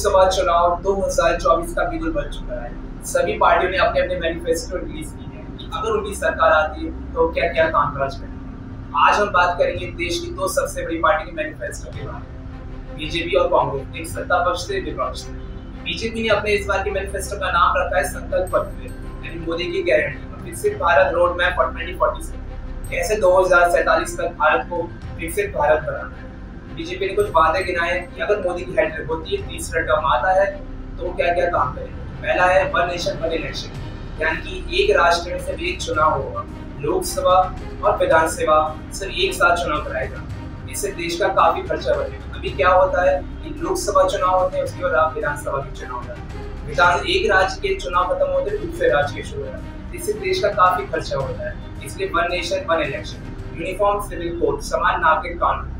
लोकसभा चुनाव 2024 का बिगुल बन चुका है। सभी पार्टियों ने अपने अपने मैनिफेस्टो रिलीज किए हैं कि अगर उनकी सरकार आती है तो क्या क्या कामकाज करेंगे। आज हम बात करेंगे देश की दो सबसे बड़ी पार्टी के मैनिफेस्टो के बारे में, बीजेपी और कांग्रेस, एक सत्ता पक्ष से विपक्ष। बीजेपी ने अपने इस बार के मैनिफेस्टो का नाम रखा है संकल्प पत्र, यानी मोदी की गारंटी विकसित भारत रोड मैप फॉर 2047। कैसे 2047 तक भारत को विकसित भारत बनाना है। बीजेपी ने कुछ वादे गिनाए कि अगर मोदी की हैट्रिक होती है, तीसरा टर्म आता है, तो क्या क्या काम करेंगे। पहला है वन नेशन वन इलेक्शन, यानी कि एक राष्ट्र में सिर्फ एक चुनाव होगा, लोकसभा और विधानसभा सिर्फ एक साथ चुनाव कराएगा। इससे देश का काफी खर्चा बचेगा। अभी क्या होता है कि लोकसभा चुनाव होते हैं, उसके बाद विधानसभा के चुनाव होते हैं। एक राज्य के चुनाव खत्म होते हैं, दूसरे राज्य के शुरू होते हैं। इससे देश का काफी खर्चा होता है। इसलिए one nation one election, uniform civil code, समान नागरिक कानून,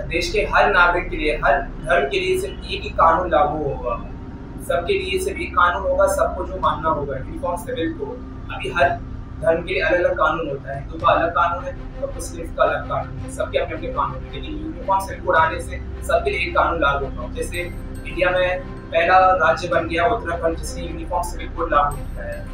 देश के हर नागरिक के लिए, हर धर्म के लिए सिर्फ एक ही कानून लागू होगा, सबके लिए सिर्फ एक कानून होगा, सबको जो मानना होगा। यूनिफॉर्म सिविल कोड, अभी हर धर्म के लिए अलग अलग कानून होता है, हिंदू का अलग कानून है तो मुस्लिम का अलग कानून है, सबके अपने अपने कानून है। लेकिन यूनिफॉर्म सिविल कोड आने से सबके लिए एक कानून लागू होगा। जैसे इंडिया में पहला राज्य बन गया उत्तराखंड, जिसने यूनिफॉर्म सिविल कोड लागू किया है।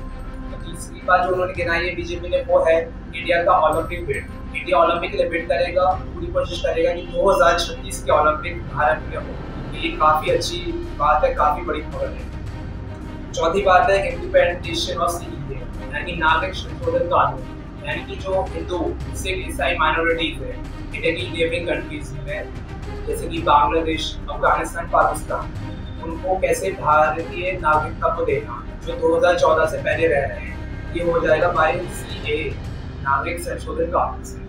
तीसरी बात जो उन्होंने गिनाई है बीजेपी ने, वो है इंडिया का ओलंपिक बिड। इंडिया ओलंपिक के लिए बिड करेगा, पूरी कोशिश करेगा कि 2036 के ओलंपिक भारत में हो। ये काफी अच्छी बात है, काफी बड़ी खबर है। चौथी बात है इम्प्लीमेंटेशन ऑफ सीएए, यानी नागरिक संशोधन कानून, यानी कि जो हिंदू, सिख, ईसाई माइनॉरिटीज है इंडिया की नेबरिंग कंट्रीज में, जैसे कि बांग्लादेश, अफगानिस्तान, पाकिस्तान, उनको कैसे भारतीय नागरिकता को देना, जो 2014 से पहले रह रहे हैं, ये हो जाएगा बाय सीएए, नागरिक संशोधन कानून से।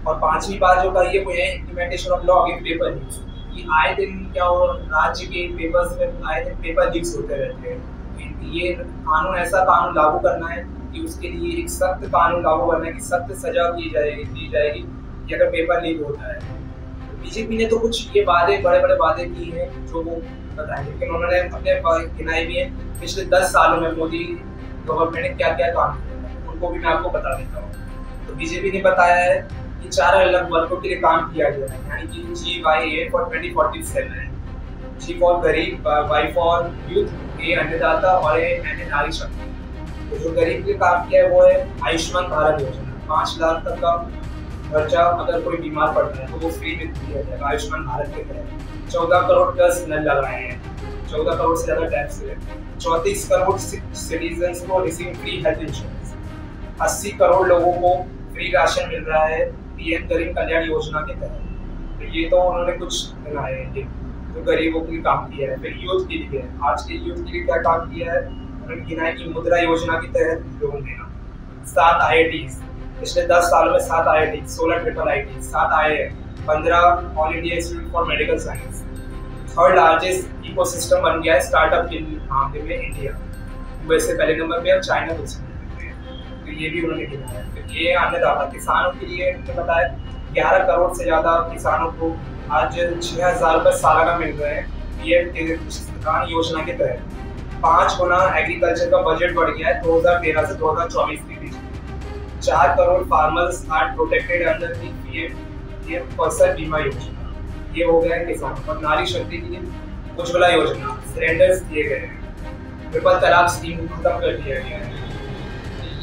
और पांचवी बात जो कही है वो है implementation of law against paper leaks, कि आए दिन क्या हो, राज्य के पेपर्स में आए दिन पेपर लीक्स होते रहते हैं। ये कानून, ऐसा कानून लागू करना है कि उसके लिए एक सख्त कानून लागू करना है कि सख्त सजा दी जाएगी कि अगर पेपर लीक होता है। बीजेपी ने तो कुछ ये वादे, बड़े बड़े वादे किए हैं जो वो बताएंगे, लेकिन उन्होंने अपने गिनाए भी हैं पिछले 10 सालों में मोदी गवर्नमेंट ने क्या क्या काम किया, उनको भी मैं आपको बता देता हूँ। तो बीजेपी ने बताया है कि 4 अलग वर्गों के लिए काम किया गया है, यानी कि GYA फॉर 2047, G फॉर गरीब, Y फॉर यूथ, A अन्नदाता और A नारी शक्ति। तो जो गरीब के लिए काम किया है वो है आयुष्मान भारत योजना, 5 लाख तक का खर्चा अगर कोई बीमार पड़ता है तो वो फ्री में दिया जाएगा आयुष्मान भारत के तहत। 14 करोड़ प्लस नल लगाए हैं, 14 करोड़ से ज्यादा टैक्स है। 34 करोड़ सिटीजन्स को receive free health insurance, 80 crore लोगों को फ्री राशन मिल रहा है पीएम गरीब कल्याण योजना के तहत। तो ये तो उन्होंने कुछ बनाए हैं जो गरीबों के लिए काम किया है। फिर यूथ के लिए, आज के यूथ के लिए क्या काम किया है, उन्होंने गिनाया कि मुद्रा योजना के तहत लोन देना। 7 IITs, पिछले 10 सालों में 7 IIT, 16 triple IIT, 7 IIM, 15 all India institute for medical science. Third largest ecosystem बन गया है स्टार्टअप के मामले में इंडिया, वैसे पहले नंबर पे और चाइना दूसरे नंबर पे। तो ये भी उन्होंने गिनाया है। फिर ये अन्नदाता किसानों के लिए उन्होंने बताया 11 करोड़ से ज़्यादा किसानों को आज 6,000 रुपये सालाना मिल रहे हैं पीएम किसान योजना के तहत। 5 गुना एग्रीकल्चर का बजट बढ़ गया है 2013 से 2024 के बीच। 4 crore farmers are protected under the PM Fasal Bima योजना, ये हो गया है किसान। और नारी शक्ति के लिए उज्ज्वला योजना, सिलेंडर्स दिए गए हैं, ट्रिपल तलाक स्कीम खत्म कर दिया गया है।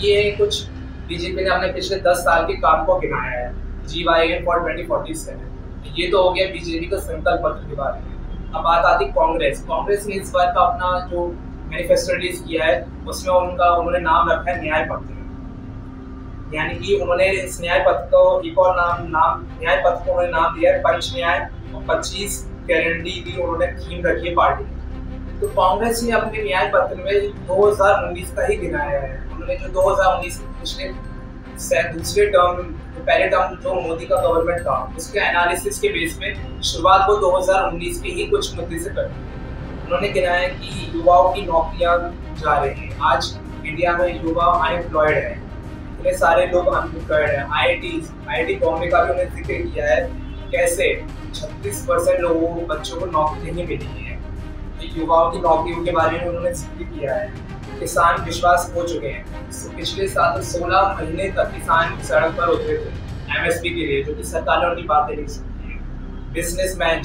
ये कुछ बीजेपी ने अपने पिछले 10 साल के काम को गिनाया है, GYA फॉर 2047। ये तो हो गया बीजेपी का संकल्प पत्र के बारे में। अब बात आती कांग्रेस ने इस बार का अपना जो मैनिफेस्टो रिलीज किया है उसमें उन्होंने नाम रखा है न्याय पत्र, यानी कि उन्होंने इस न्याय पत्र को एक और न्याय पत्र को उन्होंने नाम दिया है पंच न्याय, और 25 गारंटी भी उन्होंने थीम रखी है पार्टी की। तो कांग्रेस ने अपने न्याय पत्र में 2019 का ही गिनाया है। उन्होंने जो 2019 पिछले दूसरे टर्म, पहले टर्म जो मोदी का गवर्नमेंट था, उसके एनालिसिस के बेस में शुरुआत को 2019 के ही कुछ मुद्दे से कर। उन्होंने गिनाया कि युवाओं की नौकरियां जा रही हैं। आज इंडिया में युवा अनएम्प्लॉयड है, इतने सारे लोग अनएम्प्लॉयड हैं। IIT बॉम्बे का भी उन्होंने जिक्र किया है, कैसे 36% लोगों को, बच्चों को नौकरी नहीं मिली है। तो युवाओं की नौकरियों के बारे में उन्होंने जिक्र किया है। किसान विश्वास हो चुके हैं। पिछले साल 16 महीने तक किसान सड़क पर उतरे थे MSP के लिए, जो कि सरकार ने उनकी बातें नहीं सुनी है। बिजनेसमैन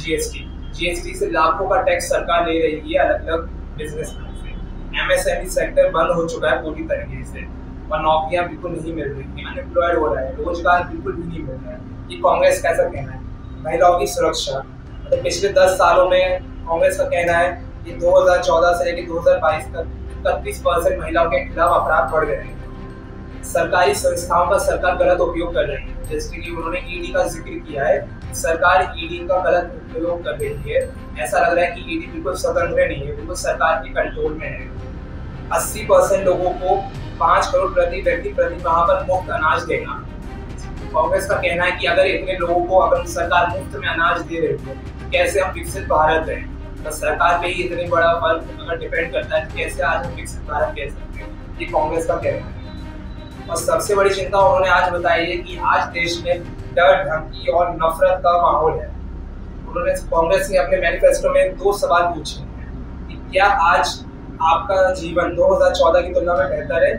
जीएसटी से लाखों का टैक्स सरकार ले रही है अलग अलग बिजनेसमैन से। एमएसएमई सेक्टर बंद हो चुका है पूरी तरीके से और नौकरियां बिल्कुल नहीं मिल रही हैं, अनएम्प्लॉयड हो रहा है, रोजगार बिल्कुल भी नहीं मिल रहा है। ये कांग्रेस का ऐसा कहना है। महिलाओं की सुरक्षा, मतलब पिछले 10 सालों में कांग्रेस का कहना है कि 2014 से लेकर 2022 तक 31% महिलाओं के खिलाफ अपराध बढ़ गए हैं। सरकारी संस्थाओं का सरकार गलत उपयोग कर रही है, जैसे कि उन्होंने ईडी का जिक्र किया है। सरकार ईडी का गलत उपयोग कर रही है। ऐसा लग रहा है कि ईडी बिल्कुल स्वतंत्र नहीं है, बिल्कुल सरकार के कंट्रोल में है। 80% लोगों को 5 करोड़ प्रति व्यक्ति प्रति माह पर मुफ्त अनाज देना। कांग्रेस का कहना है कि अगर इतने लोगों को अगर सरकार मुफ्त में अनाज दे रही है तो कैसे हम विकसित भारत हैं। तो सरकार पे ही इतनी बड़ा फर्क अगर डिपेंड करता है तो कैसे आज हम विकसित भारत कह सकते हैं, ये कांग्रेस का कहना है। और सबसे बड़ी चिंता उन्होंने आज बताई है कि आज देश में डर, धमकी और नफरत का माहौल है। उन्होंने कांग्रेस ने अपने मैनिफेस्टो में 2 सवाल पूछे हैं कि क्या आज आपका जीवन 2014 की तुलना में बेहतर है,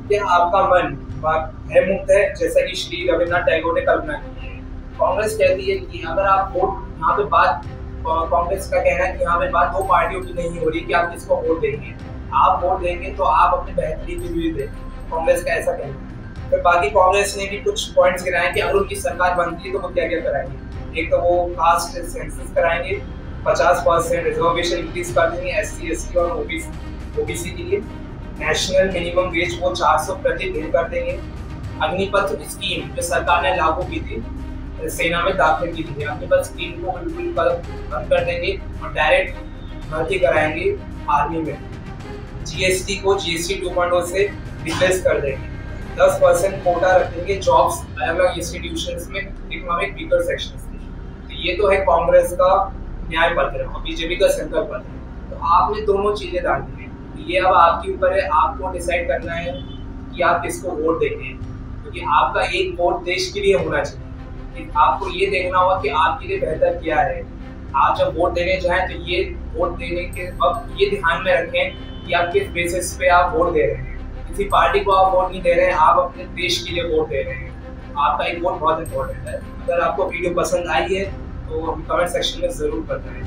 क्या आपका मन भय मुक्त है, जैसा कि श्री रविन्द्रनाथ टैगोर ने कल्पना की है। कांग्रेस कहती है कि अगर आप वोट, यहाँ पे बात कांग्रेस का कहना है कि यहाँ पे बात 2 पार्टियों की नहीं हो रही कि आप किसको वोट देंगे। आप वोट देंगे तो आप अपनी बेहतरी के लिए दें, कांग्रेस का ऐसा कहना है। फिर बाकी कांग्रेस ने भी कुछ पॉइंट्स गिनाए कि अगर उनकी सरकार बनती है तो वो क्या क्या कराएंगे। एक तो वो कास्ट सेंसस कराएंगे, 50% रिजर्वेशन इंक्रीज कर देंगे SC, ST और ओबीसी के लिए। नेशनल मिनिमम वेज वो 400 प्रति दिन कर देंगे। अग्निपथ स्कीम जो सरकार ने लागू की थी, सेना में दाखिल की थी, अग्निपथ स्कीम को बिल्कुल बंद कर देंगे और डायरेक्ट भर्ती कराएंगे आर्मी में। जीएसटी को GST 2.0 से रिप्लेस कर देंगे। 10% कोटा रखेंगे जॉब्स अलग अलग इंस्टीट्यूशंस में, इकोनॉमिक वीकर सेक्शंस में। तो ये तो है कांग्रेस का न्याय पत्र और बीजेपी का संकल्प पत्र। तो आपने दोनों चीजें डाली हैं, ये अब आपके ऊपर है, आपको डिसाइड करना है कि आप किसको वोट देंगे, क्योंकि आपका एक वोट देश के लिए होना चाहिए। आपको ये देखना होगा कि आपके लिए बेहतर क्या है। आप जब वोट देने जाएं तो ये वोट देने के वक्त ये ध्यान में रखें कि आप किस बेसिस पे आप वोट दे रहे हैं। किसी पार्टी को आप वोट नहीं दे रहे हैं, आप अपने देश के लिए वोट दे रहे हैं। आपका एक वोट बहुत इंपॉर्टेंट है। अगर आपको वीडियो पसंद आई है तो कमेंट सेक्शन में ज़रूर बताएं।